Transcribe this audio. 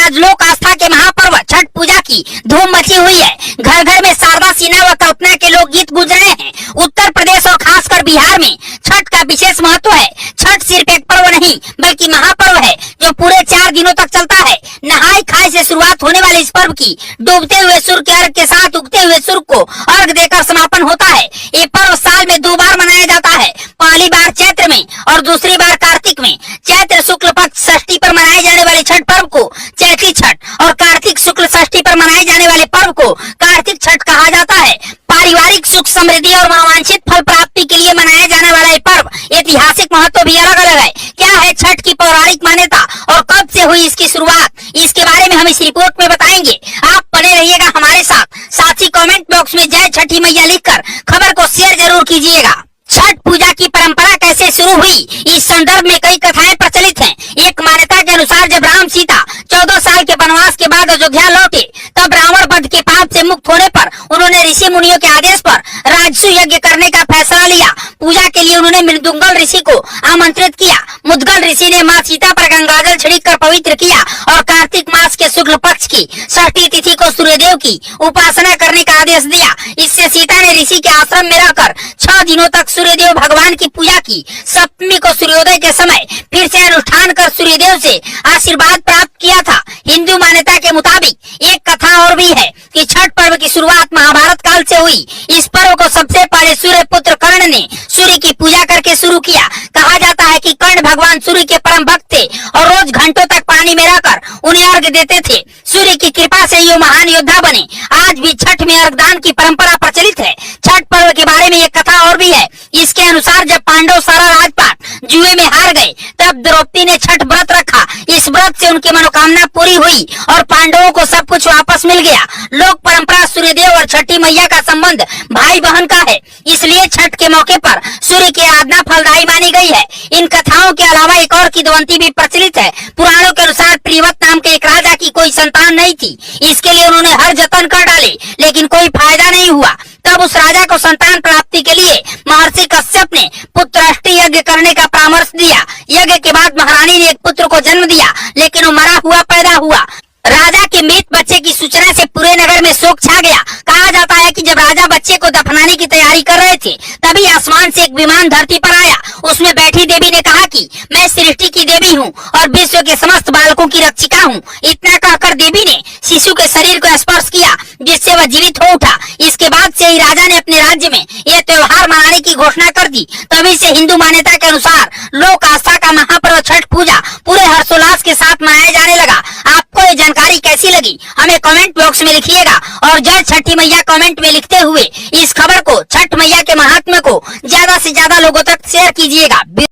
आज लोक आस्था के महापर्व छठ पूजा की धूम मची हुई है। घर घर में शारदा सिन्हा व कल्पना के लोकगीत गूंज रहे हैं। उत्तर प्रदेश और खासकर बिहार में छठ का विशेष महत्व है। छठ सिर्फ एक पर्व नहीं बल्कि महापर्व है जो पूरे 4 दिनों तक चलता है। नहाई खाई से शुरुआत होने वाले इस पर्व की डूबते हुए सूर्य के अर्घ के साथ उगते हुए सूर्य को अर्घ देकर समापन होता है। ये पर्व साल में 2 बार मनाया जाता है, पहली बार चैत्र में और दूसरी बार कार्तिक में। चैत्र शुक्ल पक्ष षष्ठी पर मनाए जाने वाले छठ पर्व को चैती छठ और कार्तिक शुक्ल षष्ठी पर मनाए जाने वाले पर्व को कार्तिक छठ कहा जाता है। पारिवारिक सुख समृद्धि और मनोवांछित फल प्राप्ति के लिए मनाया जाने वाला ये पर्व ऐतिहासिक महत्व भी अलग अलग है। क्या है छठ की पौराणिक मान्यता और कब से हुई इसकी शुरुआत, इसके बारे में हम इस रिपोर्ट में बताएंगे। आप बने रहिएगा हमारे साथ ही कमेंट बॉक्स में जय छठी मैया लिखकर खबर को शेयर जरूर कीजिएगा। छठ पूजा की परंपरा कैसे शुरू हुई, इस संदर्भ में कई कथाएं प्रचलित हैं। एक मान्यता के अनुसार जब राम सीता 14 साल के वनवास के बाद अयोध्या लौटे तब रावण वध के पाप से मुक्त होने पर उन्होंने ऋषि मुनियों के आदेश पर राजसु यज्ञ करने का फैसला लिया। पूजा के लिए उन्होंने मृदुंगल ऋषि को आमंत्रित किया। मुद्गल ऋषि ने माँ सीता पर गंगाजल छिड़क कर पवित्र किया और कार्तिक मास के शुक्ल पक्ष की षष्ठी तिथि को सूर्यदेव की उपासना करने का आदेश दिया। इससे सीता ने ऋषि के आश्रम में रहकर 6 दिनों तक सूर्यदेव भगवान की पूजा की। सप्तमी को सूर्योदय के समय फिर से अनुष्ठान कर सूर्यदेव से आशीर्वाद प्राप्त किया था। हिंदू मान्यता के मुताबिक एक कथा और भी है कि छठ पर्व की शुरुआत महाभारत काल से हुई। इस पर्व को सबसे पहले सूर्य पुत्र कर्ण ने सूर्य की पूजा करके शुरू किया। कहा जाता है कि कर्ण भगवान सूर्य के परम भक्त थे और रोज घंटों तक पानी में रहकर उन्हें अर्घ देते थे। सूर्य की कृपा से ये महान योद्धा बने। आज भी छठ में अर्घदान की परंपरा प्रचलित है। छठ पर्व के बारे में एक कथा और भी है। इसके अनुसार जब पांडव सारा राजपाट जुए में हार गए तब द्रौपदी ने छठ व्रत रखा। इस व्रत से उनकी मनोकामना पूरी हुई और पांडवों को सब कुछ वापस मिल गया। लोक परंपरा सूर्यदेव और छठी मैया का संबंध भाई बहन का है, इसलिए छठ के मौके पर सूर्य की आराधना फलदायी मानी गई है। इन कथाओं के अलावा एक और किंवदंती भी प्रचलित है। पुराणों के अनुसार प्रियव्रत नाम के एक राजा की कोई संतान नहीं थी। इसके लिए उन्होंने हर जतन कर डाले लेकिन कोई फायदा नहीं हुआ। तब उस राजा को संतान प्राप्ति के लिए महर्षि कश्यप ने पुत्राष्टि यज्ञ करने का परामर्श दिया। यज्ञ के बाद महारानी ने एक पुत्र को जन्म दिया लेकिन वो मरा हुआ पैदा हुआ। राजा के मृत बच्चे की सूचना से पूरे नगर में शोक छा गया। कहा जाता है कि जब राजा बच्चे को दफनाने की तैयारी कर रहे थे तभी आसमान से एक विमान धरती पर आया। उसमें बैठी देवी ने कहा कि मैं सृष्टि की देवी हूँ और विश्व के समस्त बालकों की रक्षिका हूँ। इतना कहकर देवी ने शिशु के शरीर को स्पर्श किया जिससे वह जीवित हो उठा। इसके बाद से ही राजा ने अपने राज्य में यह त्योहार मनाने की घोषणा कर दी। तभी से हिंदू मान्यता के अनुसार लोक आस्था का महापर्व छठ पूजा पूरे हर्षोल्लास के साथ मनाया जाने लगा। आपको ये जानकारी कैसी लगी हमें कमेंट बॉक्स में लिखिएगा और जय छठी मैया कमेंट में लिखते हुए इस खबर को, छठ मैया के महात्म्य को ज्यादा से ज्यादा लोगों तक शेयर कीजिएगा।